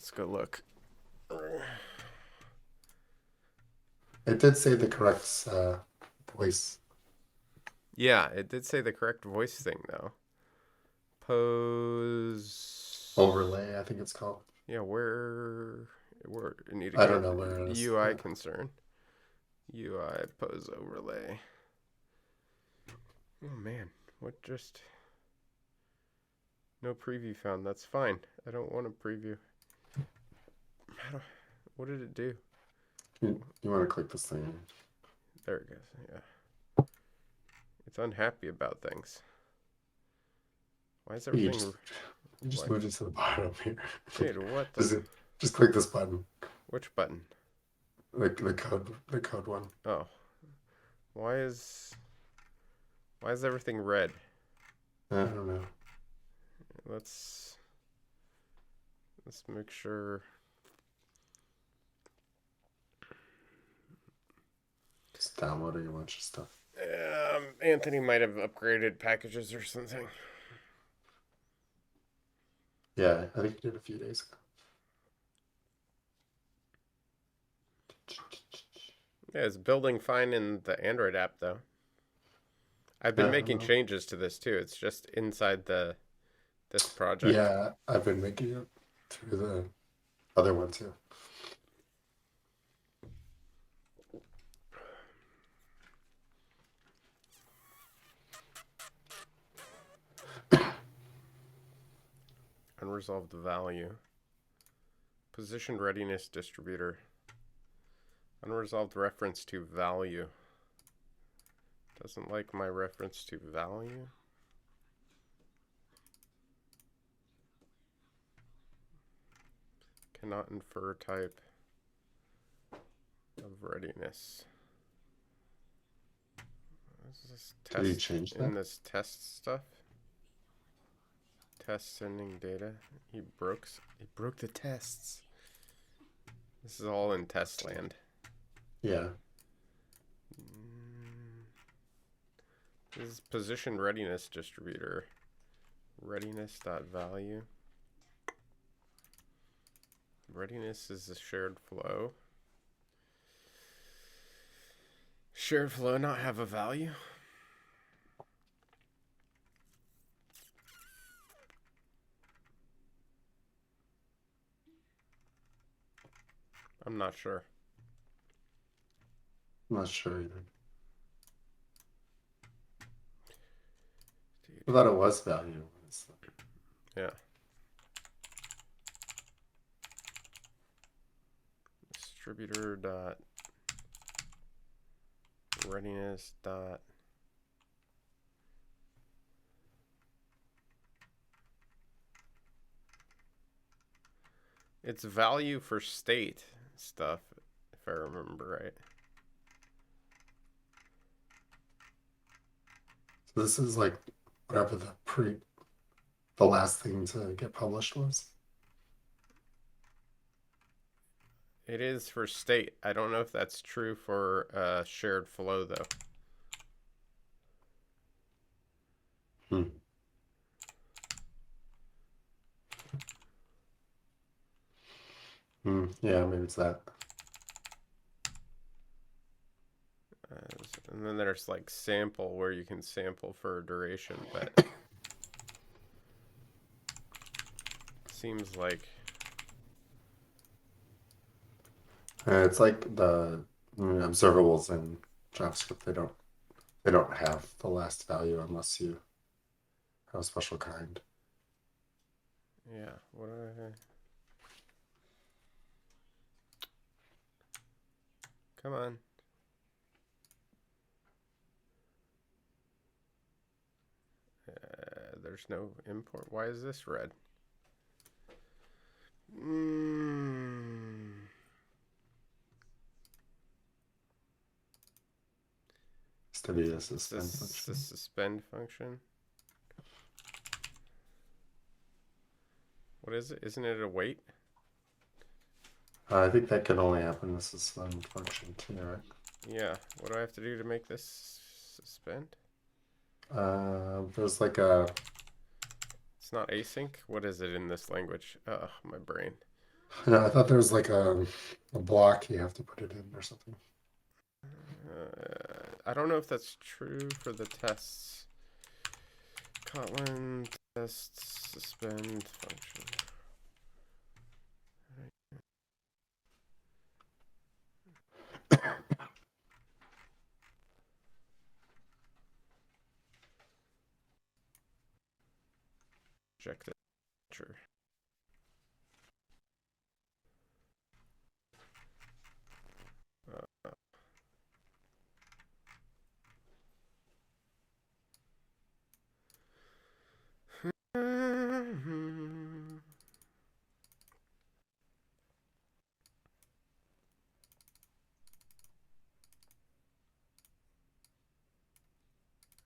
Let's go look. It did say the correct voice. Yeah, it did say the correct voice thing though. Pose. Overlay, I think it's called. Yeah, where I need to I go don't to know where it is. UI Yeah. concern. UI pose overlay. Oh man, what just no preview found. That's fine. I don't want a preview. What did it do? You want to click this thing. There it goes. Yeah. It's unhappy about things. Why is You everything just what? moved it to the bottom here. Dude, what the just, just click this button. which button? The code one. Oh. Why is everything red? I don't know. Let's make sure. Just downloading a bunch of stuff. Anthony might have upgraded packages or something. Yeah, I think you did a few days ago. Yeah, it's building fine in the Android app though. I've been making changes to this too. It's just inside this project. Yeah, I've been making it through the other one too. Unresolved value. Position readiness distributor. Unresolved reference to value. Doesn't like my reference to value. Cannot infer type of readiness. Is this test? Did you change that? In this test stuff? Test sending data. He broke the tests. This is all in test land. Yeah. This is position readiness distributor. Readiness.value. Readiness is a shared flow. Shared flow not have a value? I'm not sure. I'm not sure either. Dude. I thought it was value. Yeah. Distributor dot readiness dot it's value for state stuff, if I remember right. So this is like whatever the last thing to get published was. It is for state. I don't know if that's true for shared flow though. Yeah, maybe it's that. And then there's like sample where you can sample for a duration, but seems like It's like the observables in JavaScript. They don't have the last value unless you have a special kind. Yeah. What do I? Come on. There's no import. Why is this red? To be a suspend function. The suspend function. What is it? Isn't it a wait? I think that can only happen in the suspend function too, right? Yeah. What do I have to do to make this suspend? There's like a... It's not async? What is it in this language? Oh, my brain. Yeah, I thought there was like a block you have to put it in or something. I don't know if that's true for the tests. Kotlin tests suspend function. Check the picture. Uh,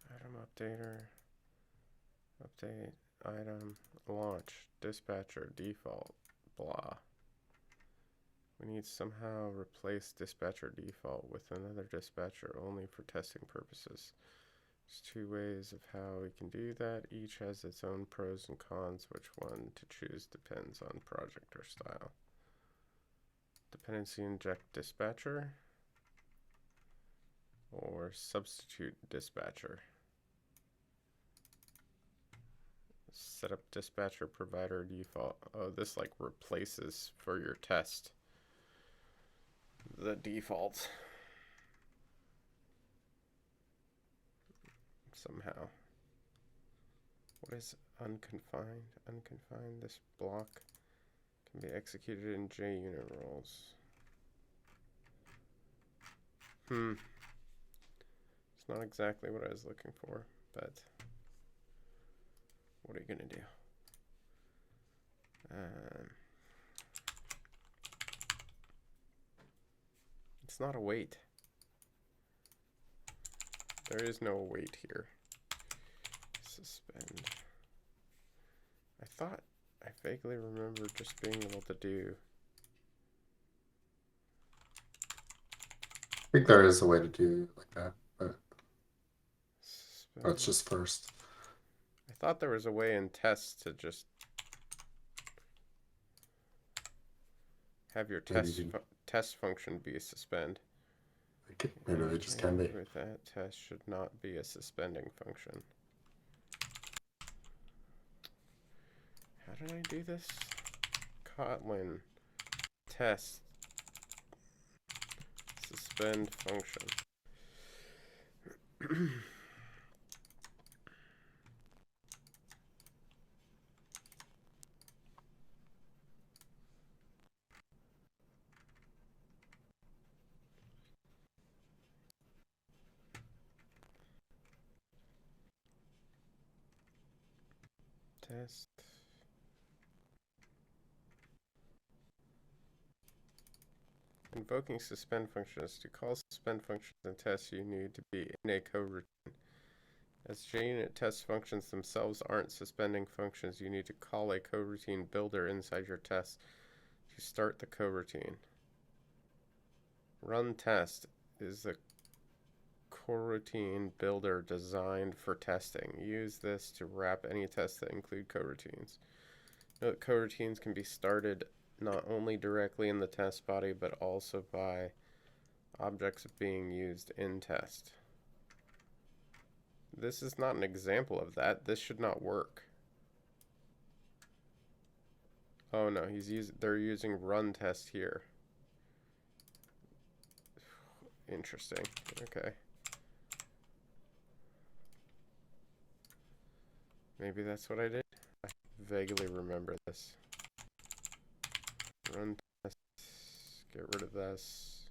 Item updater. Update item launch dispatcher default blah. We need to somehow replace dispatcher default with another dispatcher only for testing purposes. There's two ways of how we can do that. Each has its own pros and cons. Which one to choose depends on project or style. Dependency inject dispatcher or substitute dispatcher. Set up dispatcher provider default. Oh, this like replaces for your test the default somehow. What is unconfined? Unconfined. This block can be executed in JUnit roles. It's not exactly what I was looking for, but what are you gonna do? It's not a wait. There is no wait here. Suspend. I thought I vaguely remember just being able to do. I think there is a way to do it like that, but Suspend. it's just first. I thought there was a way in tests to just have your test function be a suspend. Maybe they just can be. With that, test should not be a suspending function. How did I do this? Kotlin test suspend function. Test. Invoking suspend functions. To call suspend functions in tests, you need to be in a coroutine. As JUnit test functions themselves aren't suspending functions, you need to call a coroutine builder inside your test to start the coroutine. Run test is a coroutine builder designed for testing. Use this to wrap any tests that include coroutines. Note coroutines can be started not only directly in the test body, but also by objects being used in test. This is not an example of that. This should not work. Oh no, they're using run test here. Interesting. Okay. Maybe that's what I did. I vaguely remember this. Run test. Get rid of this.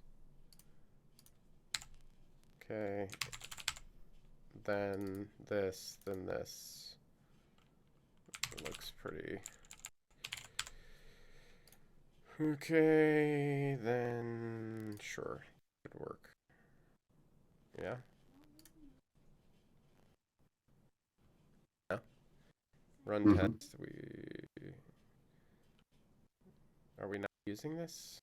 Okay. Then this, then this. It looks pretty. Okay, then sure. Could work. Yeah. Yeah. Run test. Are we not using this?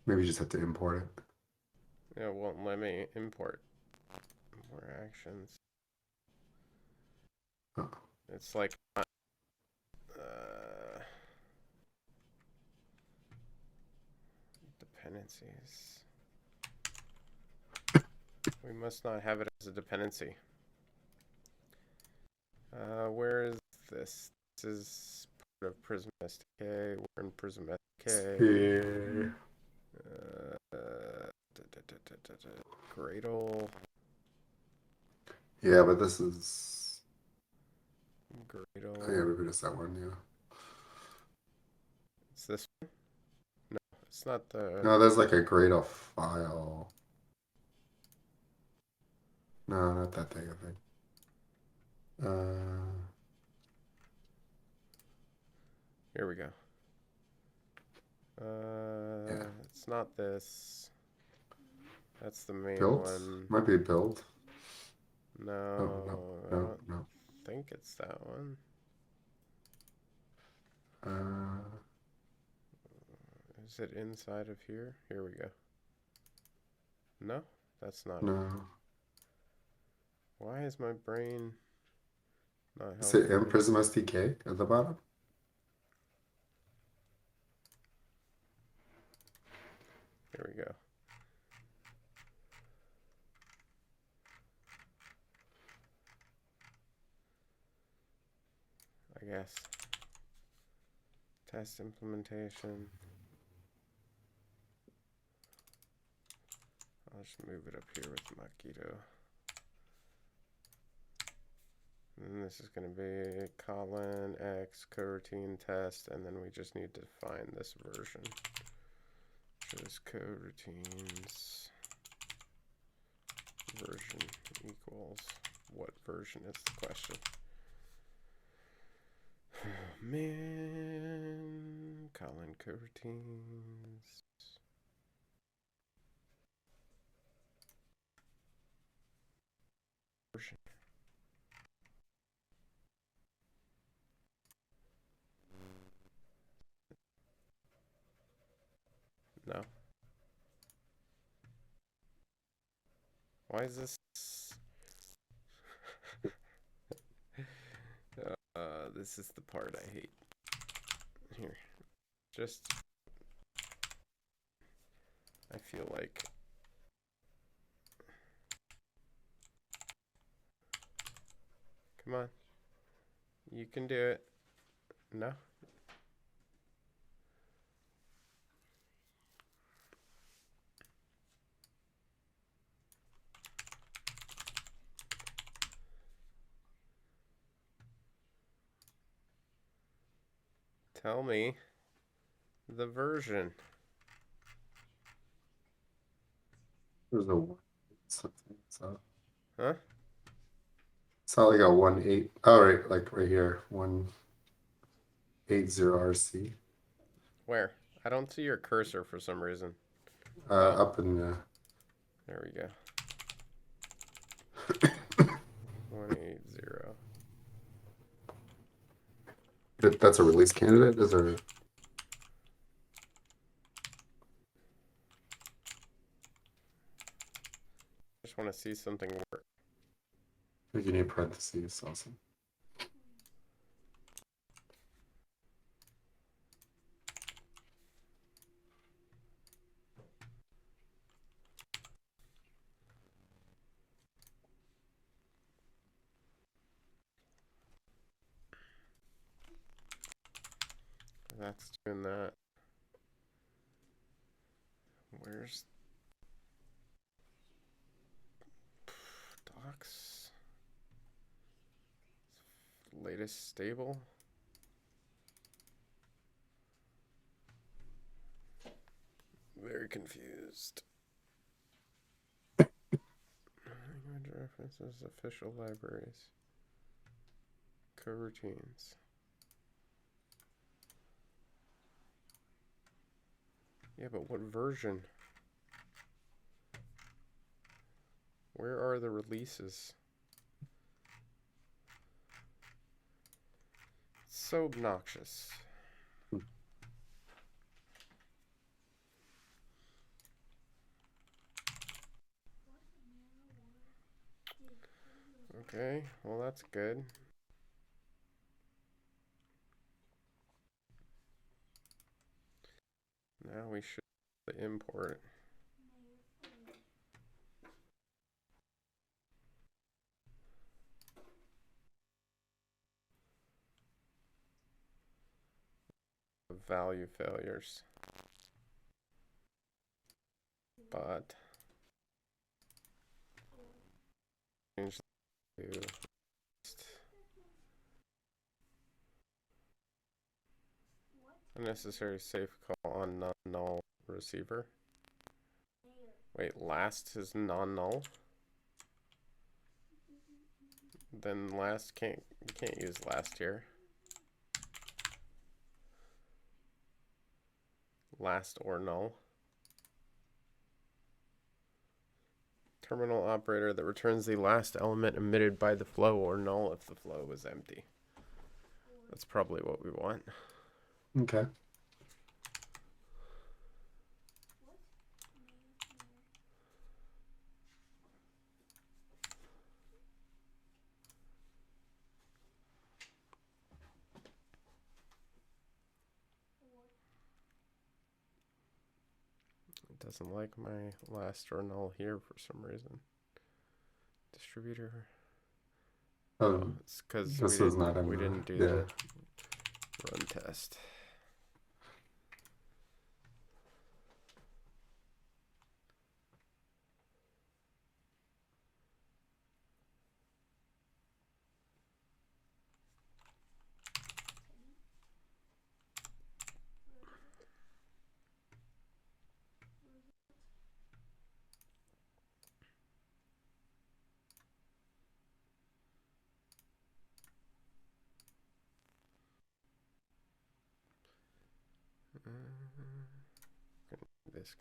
Maybe you just have to import it. It won't let me import more actions. Oh. It's like dependencies. We must not have it as a dependency. Where is this? This is part of Prism SDK. We're in Prism SDK. Here. Gradle. Yeah, but this is. Gradle. Oh, yeah, maybe just that one. Yeah. It's this one? No, it's not the. No, there's like a Gradle file. No, not that thing, I think. Here we go. Yeah. It's not this. That's the main Build? one. Might be build. No, Oh, no, I no, don't no. think it's that one. Is it inside of here? Here we go. No, that's not it. No. Why is my brain not Is it helping in me? Prism SDK at the bottom? Here we go. I guess. Test implementation. I'll just move it up here with Makito. And this is going to be Kotlin X coroutine test, and then we just need to find this version, which is coroutines version equals. What version is the question? Man, Kotlin coroutines. Version. No. Why is this? This is the part I hate. Here. Just. I feel like. Come on. You can do it. No? Tell me the version. There's a 1 something. Huh? It's not like a 1.8. Oh, right, like right here. 1.80 RC. Where? I don't see your cursor for some reason. Up in the. There we go. 180. That's a release candidate? Is there? I just want to see something work. If you need parentheses, awesome. That's doing that. Where's docs? Latest stable? Very confused. Language references, official libraries, coroutines. Yeah, but what version? Where are the releases? It's so obnoxious. Okay, well that's good. Now we should import. Value failures. But change to unnecessary safe call on non-null receiver. Wait, last is non-null? Then last you can't use last here. Last or null. Terminal operator that returns the last element emitted by the flow, or null if the flow was empty. That's probably what we want. Okay. It doesn't like my last or null here for some reason. Distributor. Oh, it's because we didn't do the run test. This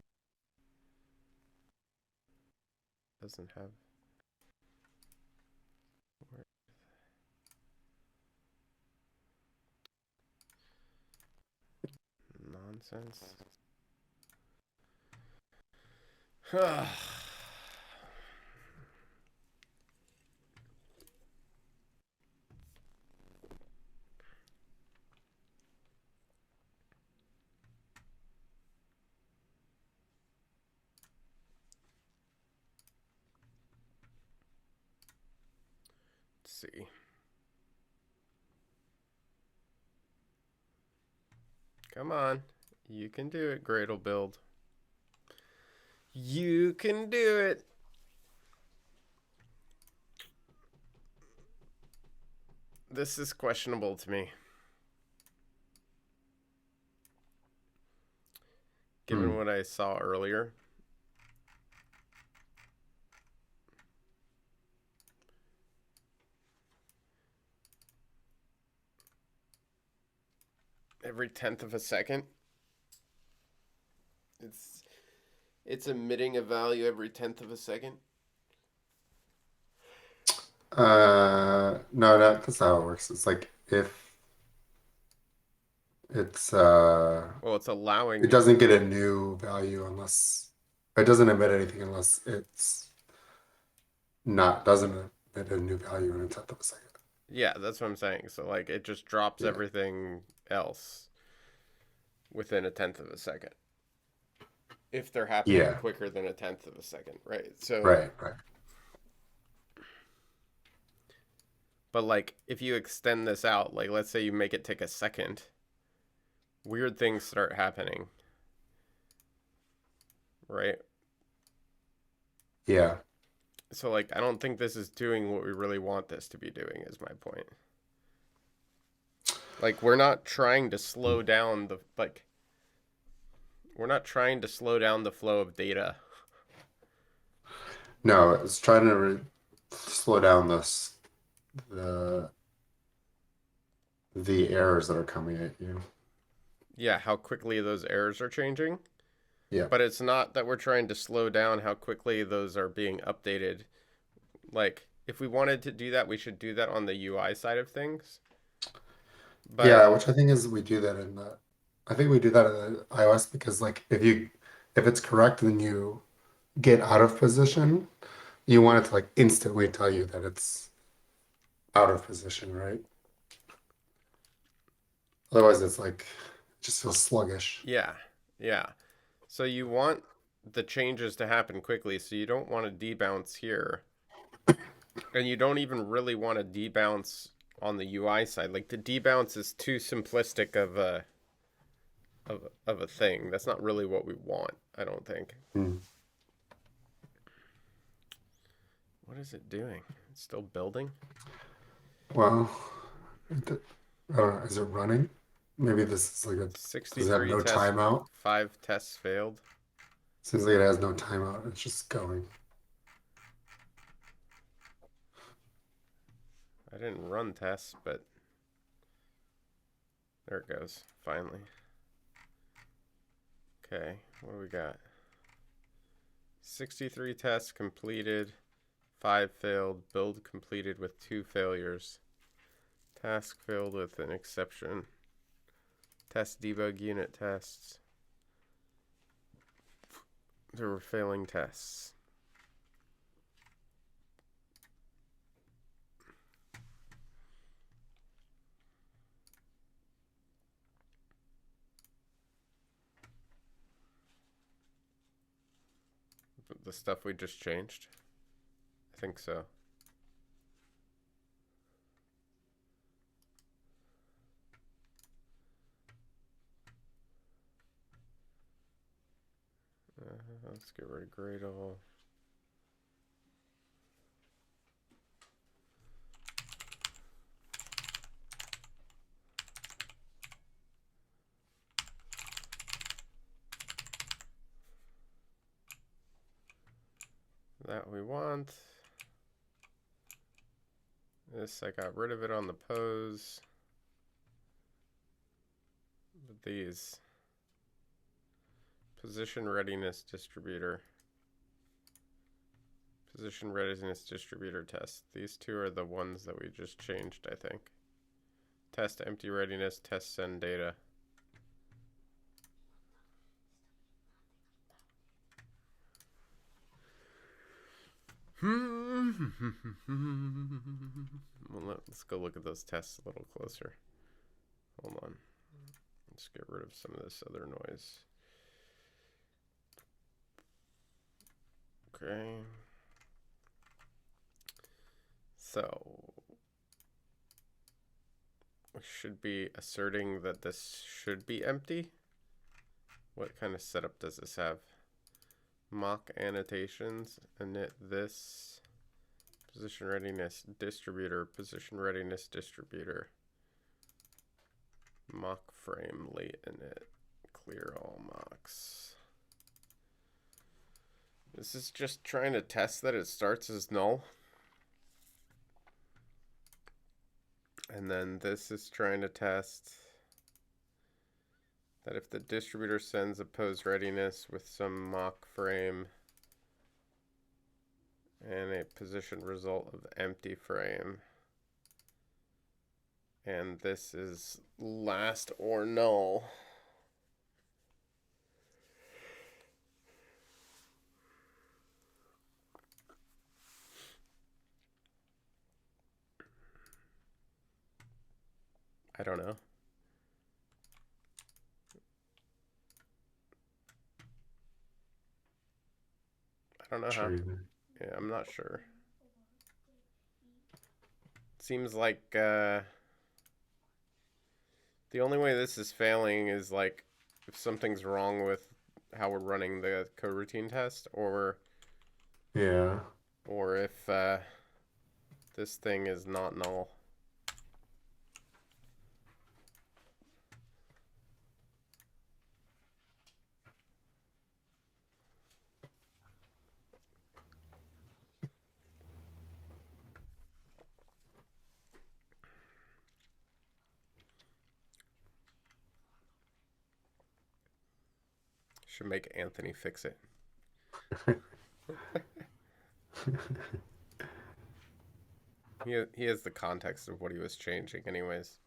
doesn't have nonsense. See. Come on. You can do it, Gradle build. You can do it. This is questionable to me. Given what I saw earlier. Every 10th of a second. It's emitting a value every 10th of a second. No, that's not how it works. It's like if it's well, it's allowing it doesn't get a new value unless it doesn't emit anything unless it's doesn't emit a new value in a tenth of a second. Yeah, that's what I'm saying. So like it just drops everything else within a 10th of a second. If they're happening quicker than a 10th of a second, right? So right. But like if you extend this out, like let's say you make it take a second, weird things start happening. Right? Yeah. So like I don't think this is doing what we really want this to be doing, is my point. Like we're not trying to slow down the we're not trying to slow down the flow of data. No, it's trying to slow down the errors that are coming at you. Yeah, how quickly those errors are changing. Yeah. But it's not that we're trying to slow down how quickly those are being updated. Like, if we wanted to do that, we should do that on the UI side of things. But yeah, which I think is we do that in the I think we do that in the iOS because like if it's correct then you get out of position, you want it to like instantly tell you that it's out of position, right? Otherwise it's like it just feels sluggish. Yeah. So you want the changes to happen quickly, so you don't want to debounce here. And you don't even really want to debounce on the UI side. Like the debounce is too simplistic of a thing. That's not really what we want, I don't think. Hmm. What is it doing? It's still building? Well, I don't know. Is it running? Maybe this is like a. Does it have 63 no tests, timeout? 5 tests failed. Seems like it has no timeout. It's just going. I didn't run tests, but there it goes, finally. Okay, what do we got? 63 tests completed, 5 failed, build completed with 2 failures, task failed with an exception, test debug unit tests. There were failing tests. The stuff we just changed? I think so. Let's get rid of Gradle. That we want. This, I got rid of it on the pose. But these. Position readiness distributor. Position readiness distributor test. These two are the ones that we just changed, I think. Test empty readiness, test send data. Well, let's go look at those tests a little closer. Hold on. Let's get rid of some of this other noise. Okay. So we should be asserting that this should be empty. What kind of setup does this have? Mock annotations, init this, position readiness distributor, position readiness distributor, mock frame late init, clear all mocks. This is just trying to test that it starts as null. And then this is trying to test that if the distributor sends a pose readiness with some mock frame and a position result of empty frame, and this is last or null, I don't know. I don't know how. Yeah, I'm not sure. Seems like the only way this is failing is like if something's wrong with how we're running the coroutine test, or Yeah. or if this thing is not null. Should make Anthony fix it. He has the context of what he was changing anyways.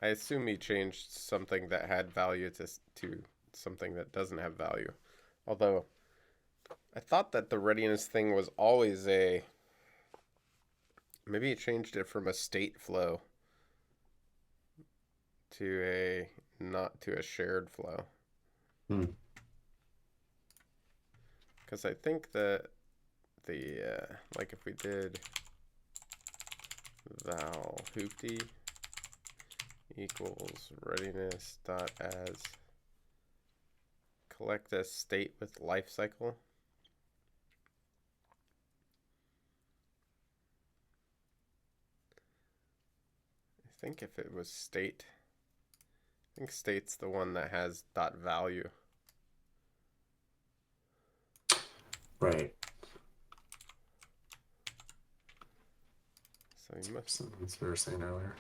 I assume he changed something that had value to something that doesn't have value. Although I thought that the readiness thing was always a... Maybe he changed it from a state flow to a not to a shared flow. Because I think that the, like if we did val hoopty equals readiness dot as collect a state with life cycle. I think if it was state, I think state's the one that has dot value. Right. So you must. That's what we were saying earlier.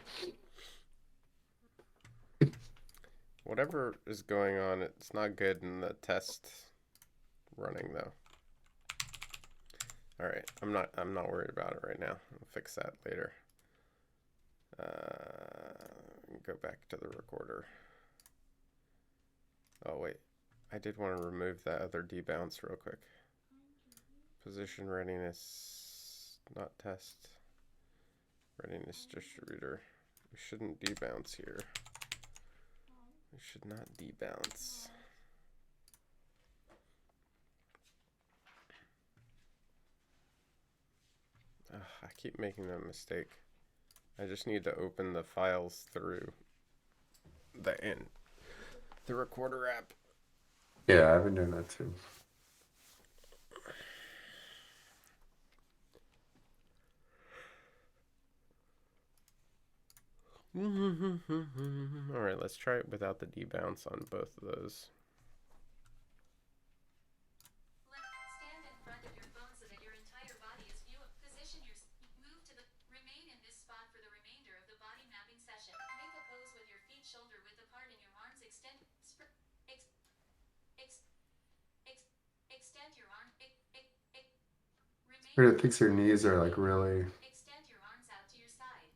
Whatever is going on, it's not good in the test running though. All right, I'm not worried about it right now. I'll fix that later. Go back to the recorder. Oh wait, I did want to remove that other debounce real quick. Position readiness, not test. Readiness distributor. We shouldn't debounce here. We should not debounce. I keep making that mistake. I just need to open the files through the recorder app. Yeah, I've been doing that too. All right, let's try it without the debounce on both of those. Stand in front of your phone so that your entire body is viewable. Position your move to the remain in this spot for the remainder of the body mapping session. Make a pose with your feet shoulder width apart and your arms extend. Extend your arm. It thinks your knees are like really Extend your arms out to your side.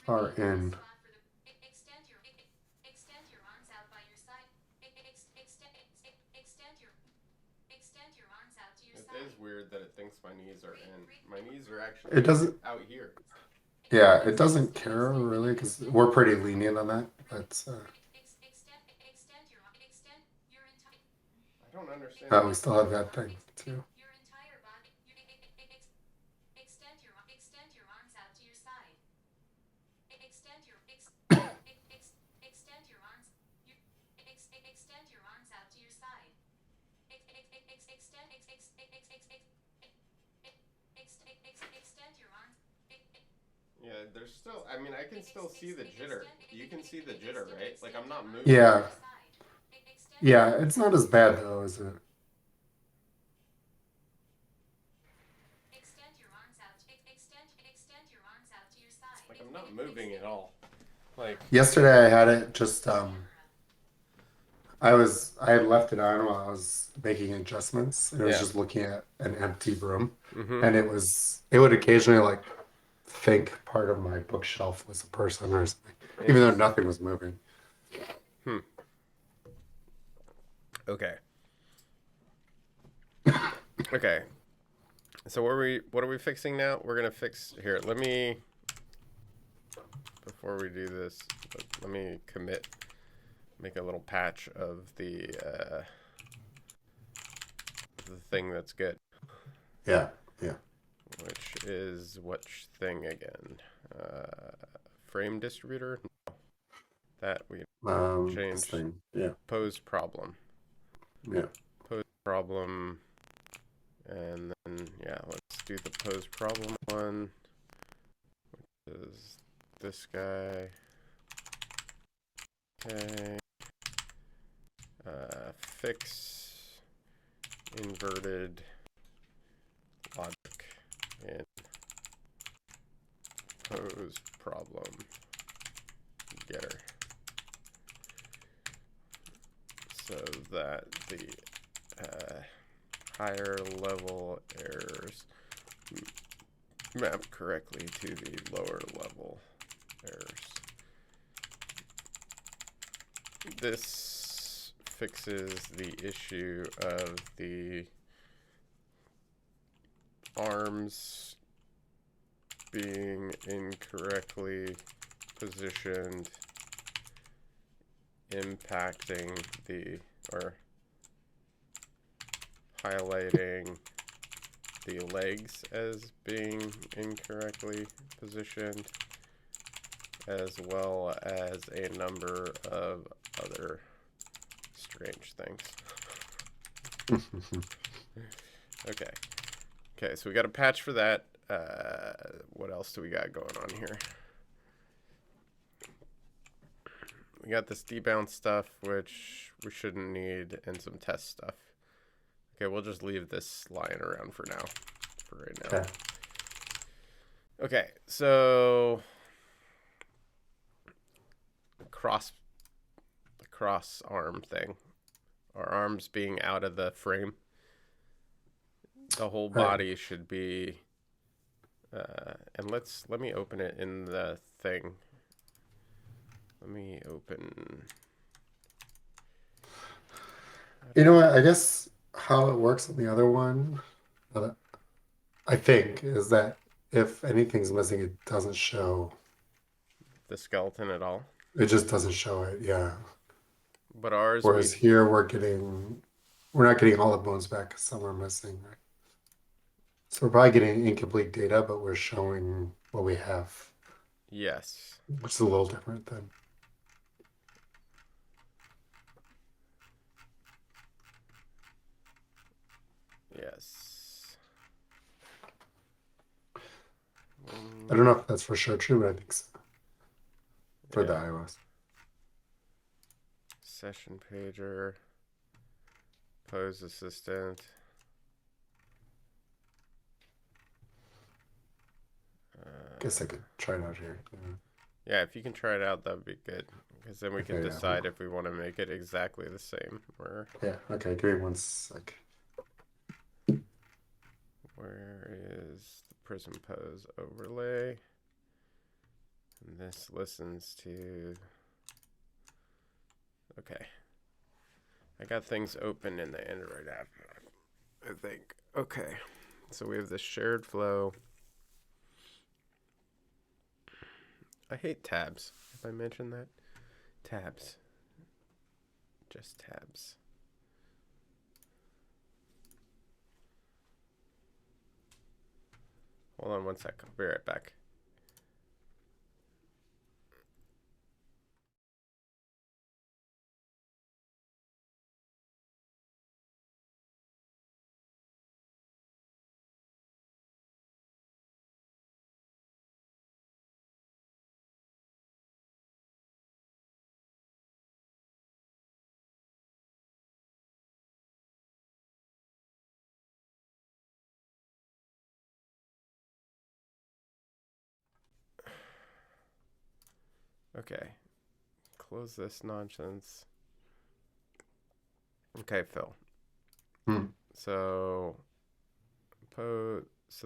far in. Extend your arms out by your side. Extend your arms out to your side. It is weird that it thinks my knees are in. My knees are actually It doesn't. Out here. Yeah, it doesn't care really because we're pretty lenient on that. That's. I don't understand. We still have that thing too. Your entire body. Extend your arms out to your side. Extend your arms. Extend your arms out to your side. Extend your arms. Yeah, there's still. I mean, I can still see the jitter. You can see the jitter, right? Like I'm not moving. Yeah. Yeah, it's not as bad though, is it? Extend your arms out. Extend your arms out to your side. Like I'm not moving at all. Like yesterday I had it just I had left it on while I was making adjustments and it was just looking at an empty room and it would occasionally like think part of my bookshelf was a person or something, even though nothing was moving. Okay. Okay. So what are we fixing now? We're gonna fix here. Let me before we do this, let me make a little patch of the thing that's good. Yeah, yeah. Which is which thing again? Frame distributor? No. That we changed. Yeah. Pose problem. Yeah. Pose problem. And then yeah, let's do the pose problem one. Which is this guy. Okay. Fix inverted logic in pose problem getter so that the higher level errors map correctly to the lower level errors. This fixes the issue of the arms being incorrectly positioned impacting or highlighting the legs as being incorrectly positioned, as well as a number of other strange things. Okay. Okay, so we got a patch for that. What else do we got going on here? We got this debound stuff, which we shouldn't need, and some test stuff. Okay, we'll just leave this lying around for now, for right now. Okay. Okay, so the cross arm thing, our arms being out of the frame. The whole body should be, and let me open it in the thing. Let me open. You know what? I guess how it works on the other one, I think, is that if anything's missing, it doesn't show. The skeleton at all. It just doesn't show it, yeah. But ours, Whereas here we're not getting all the bones back because some are missing, right? So we're probably getting incomplete data, but we're showing what we have. Yes. Which is a little different than. Yes. I don't know if that's for sure true, but I think so. For the iOS. Session pager. Pose assistant. Guess I could try it out here. Yeah, if you can try it out, that'd be good. Because then we can decide if we want to make it exactly the same. Yeah, okay, give me one sec. Where is the Prism Pose overlay? And this listens to... Okay. I got things open in the Android app, I think. Okay. So we have this shared flow. I hate tabs. Have I mentioned that? Tabs. Just tabs. Hold on one sec. I'll be right back. Okay. Close this nonsense. Okay, Phil. So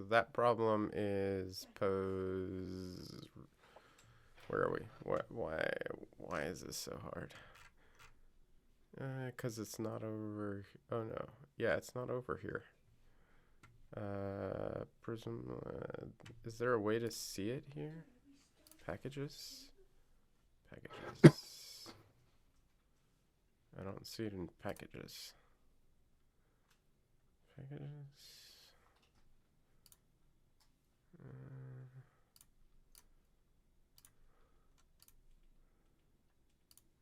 that problem is pose. Where are we? Why is this so hard? Because it's not over. Oh no. Yeah, it's not over here. Prism. Is there a way to see it here? Packages. I don't see it in packages.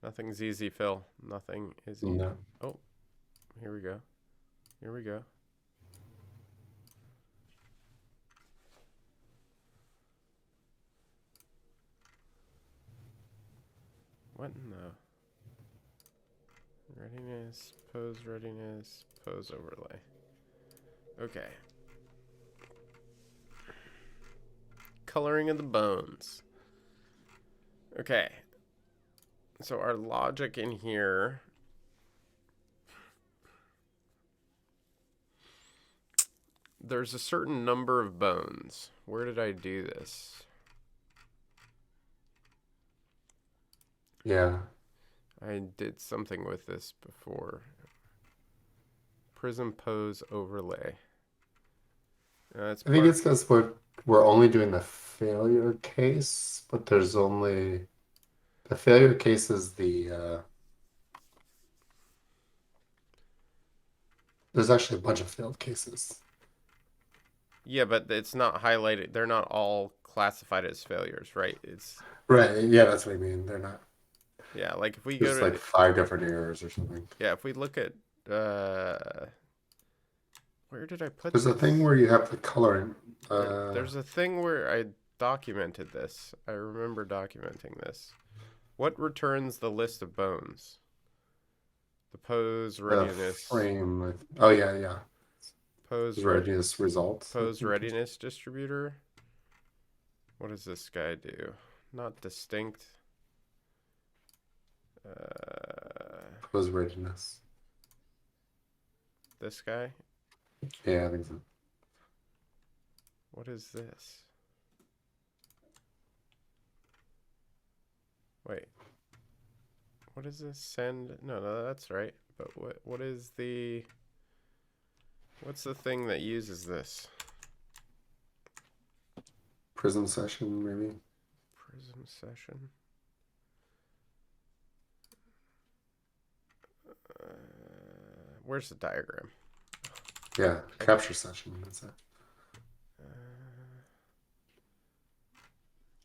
Nothing's easy, Phil. Nothing is easy. No. Oh, here we go. Here we go. What in the... Readiness, pose overlay. Okay. Coloring of the bones. Okay. So our logic in here... There's a certain number of bones. Where did I do this? Yeah. I did something with this before. Prism pose overlay. I think it's because we're only doing the failure case, but there's only the failure case is the there's actually a bunch of failed cases. Yeah, but it's not highlighted. They're not all classified as failures, right? It's Right. Yeah, that's what I mean. They're not. yeah, like if we go There's like to 5 different errors or something. yeah, if we look at where did I put There's a thing this? where you have the coloring. There's a thing where I documented this. I remember documenting this. What returns the list of bones? The pose The readiness. frame. Oh yeah, yeah. Pose Readiness results. Pose readiness distributor. What does this guy do? Not distinct. Pose readiness. This guy. Yeah, I think so. What is this? Wait. What is this? Send? No, that's right. But what is the... What's the thing that uses this? Prism session, maybe. Prism session. Where's the diagram? Yeah, capture session. That's it.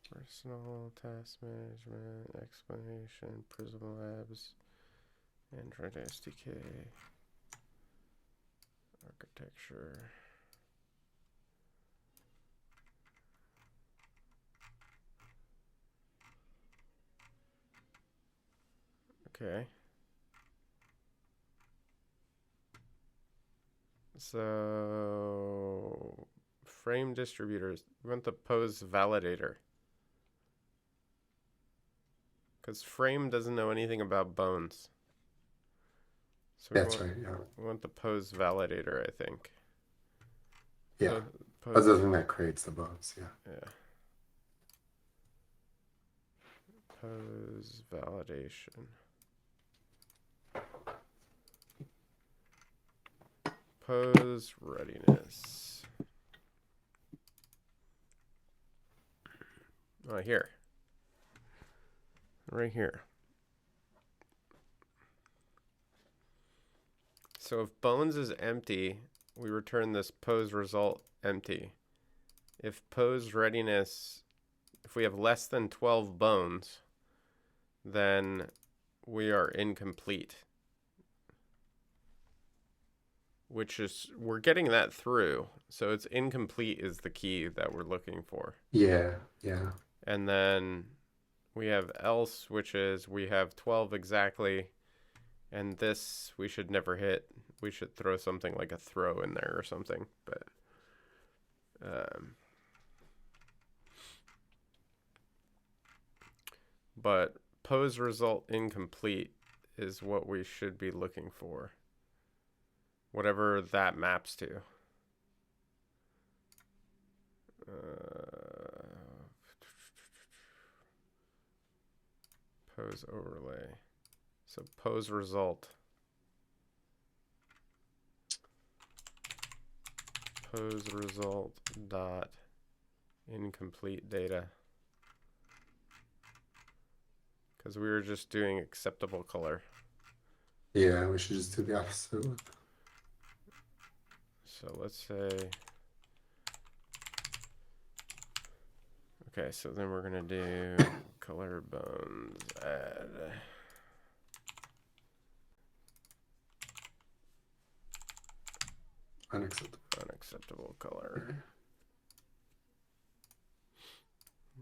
Personal task management, explanation, PrismLabs Android SDK, architecture. Okay. So frame distributors. We want the pose validator. Because frame doesn't know anything about bones. So That's right, yeah. We want the pose validator, I think. Yeah. That's the thing that creates the bones, yeah. Yeah. Pose validation. Pose readiness. Oh, here. Right here. So if bones is empty, we return this pose result empty. If pose readiness, if we have less than 12 bones, then we are incomplete. Which is, we're getting that through. So it's incomplete is the key that we're looking for. Yeah, yeah. And then we have else, which is we have 12 exactly. And this we should never hit. We should throw something like a throw in there or something. But pose result incomplete is what we should be looking for. Whatever that maps to. Pose overlay. So pose result. Pose result dot incomplete data. Because we were just doing acceptable color. Yeah, we should just do the opposite. So let's say, okay, so then we're gonna do color bones add. Unacceptable color.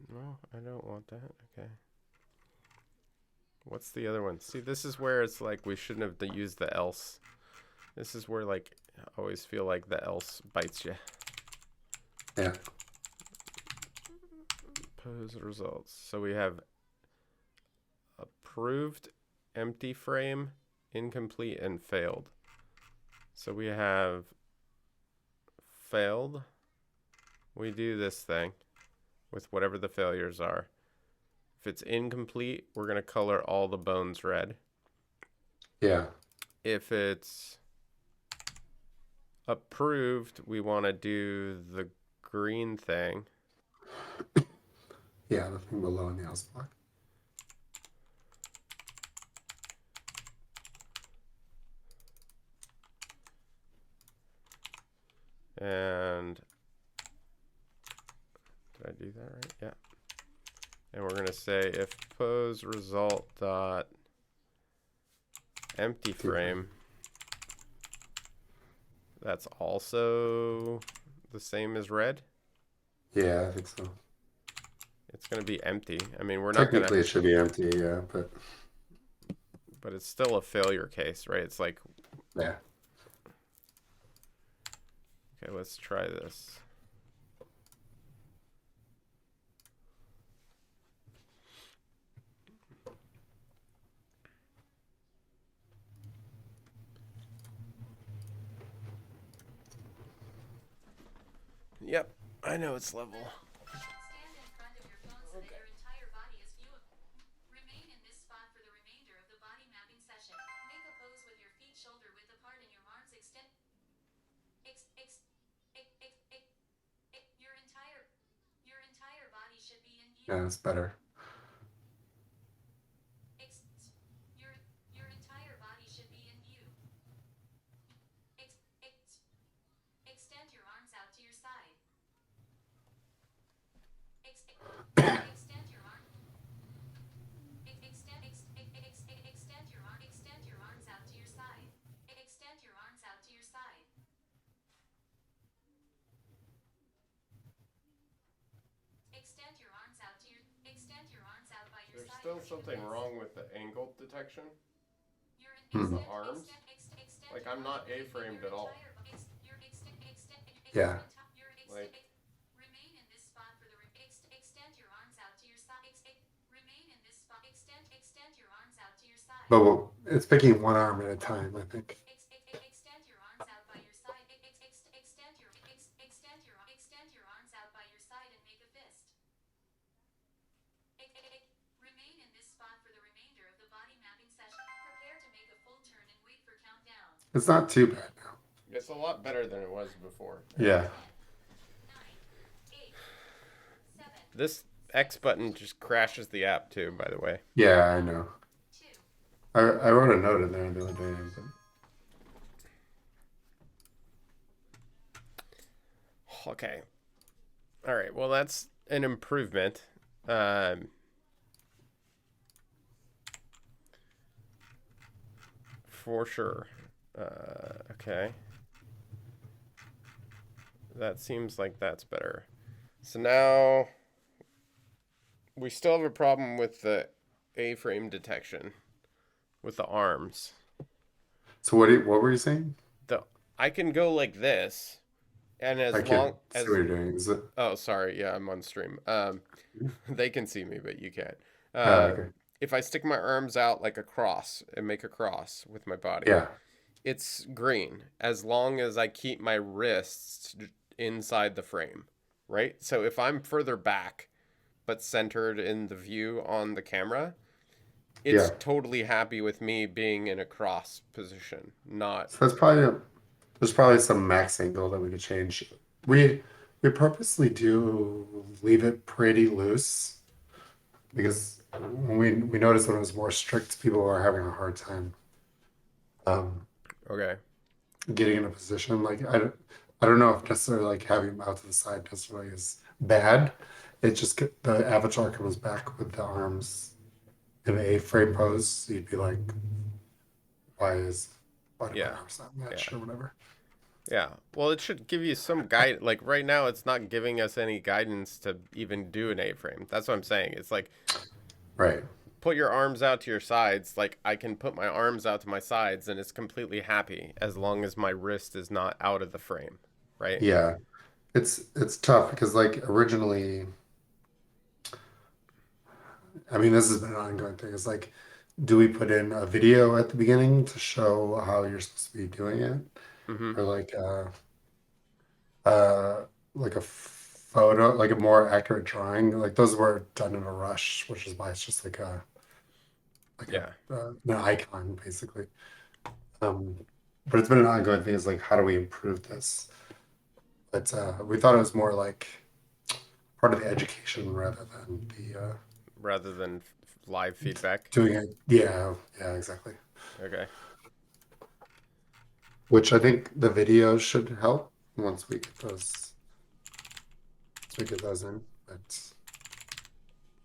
No, I don't want that. Okay. What's the other one? See, this is where it's like we shouldn't have used the else. This is where like I always feel like the else bites you. Yeah. Pose results. So we have approved, empty frame, incomplete, and failed. So we have failed. We do this thing with whatever the failures are. If it's incomplete, we're going to color all the bones red. Yeah. If it's approved, we want to do the green thing. Yeah, the thing below in the else block. And did I do that right? Yeah. And we're going to say if pose result dot empty frame, that's also the same as red. Yeah, I think so. It's going to be empty. I mean, we're not going Technically, to, it should be empty, yeah, but it's still a failure case, right? It's like, yeah. okay, let's try this. Yep, I know it's level. Stand in front of your phone so that your entire body is viewable. Remain in this spot for the remainder of the body mapping session. Make a pose with your feet shoulder width apart and your arms extend. Your entire body should be in view. Yeah, that's better. Your entire body should be in view. Extend your arms out to your side. Extend your arm. Extend your arms out to your side. Extend your arms out to your side. Extend your arms out to your. Extend your arms out by your There's side. still something wrong with the angle detection. Mhm. The arms. Like, I'm not A-framed at all. Yeah. Like, Remain in this spot for the extend your arms out to your side. Remain in this spot. Extend your arms out to your side. But it's picking one arm at a time, I think. Extend your arms out by your side. Extend your arms out by your side and make a fist. Remain in this spot for the remainder of the body mapping session. Prepare to make a full turn and wait for countdown. It's not too bad now. it's a lot better than it was before. Yeah. 9, 8, 7, This X button just crashes the app too, by the way. Yeah, I know. 2. I wrote a note in there the other day. But... Okay. All right. Well, that's an improvement. For sure. Okay. That seems like that's better. So now we still have a problem with the A-frame detection with the arms. So what were you saying? I can go like this, and as I long can't as see what you're doing. Is it? oh, sorry, yeah, I'm on stream. They can see me, but you can't. Okay. If I stick my arms out like a cross and make a cross with my body, Yeah. it's green as long as I keep my wrists inside the frame, right? So if I'm further back but centered in the view on the camera, it's totally happy with me being in a cross position, not. So there's probably some max angle that we could change. We purposely do leave it pretty loose because when we noticed when it was more strict, people were having a hard time Okay. getting in a position. Like I don't know if necessarily like having them out to the side necessarily is bad. It just the avatar comes back with the arms in a frame pose. So you'd be like, why do my arms not match or whatever? Yeah. Well, it should give you some guide. Like right now, it's not giving us any guidance to even do an A-frame. That's what I'm saying. It's like, right. Put your arms out to your sides. Like I can put my arms out to my sides and it's completely happy as long as my wrist is not out of the frame. Right? Yeah. It's tough because like originally, I mean, this has been an ongoing thing. It's like, do we put in a video at the beginning to show how you're supposed to be doing it? Mm-hmm. Or like a photo, like a more accurate drawing? Like those were done in a rush, which is why it's just like an icon basically. But it's been an ongoing thing. Is like, how do we improve this? But we thought it was more like part of the education rather than live feedback. doing it. Yeah, exactly. Okay. Which I think the video should help once we get those in. But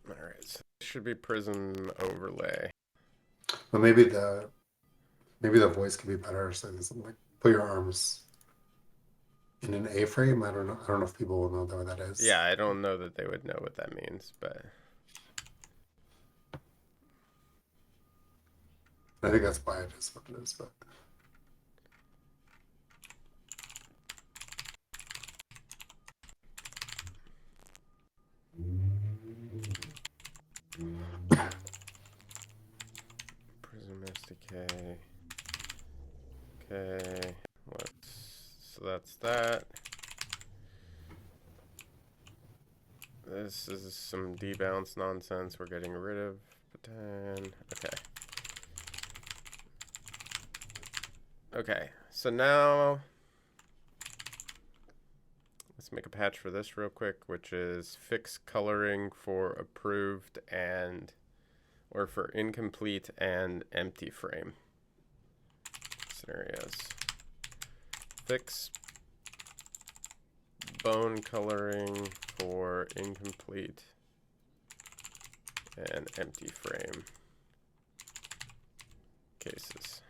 All right, so it should be prism overlay. but maybe the voice could be better. So something like put your arms in an A frame. I don't know. I don't know if people will know what that is. Yeah, I don't know that they would know what that means, but I think that's why it is what it is. But Prism SDK. Okay, so that's that. This is some debounce nonsense we're getting rid of. Pretend. Okay. Okay, so now let's make a patch for this real quick, which is fix coloring for approved or for incomplete and empty frame scenarios. Fix bone coloring for incomplete and empty frame cases.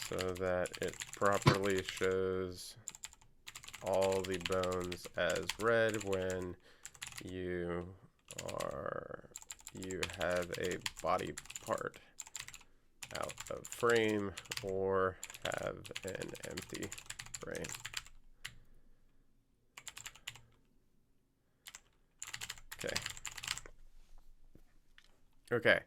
So that it properly shows all the bones as red when you have a body part out of frame or have an empty frame. Okay. Okay.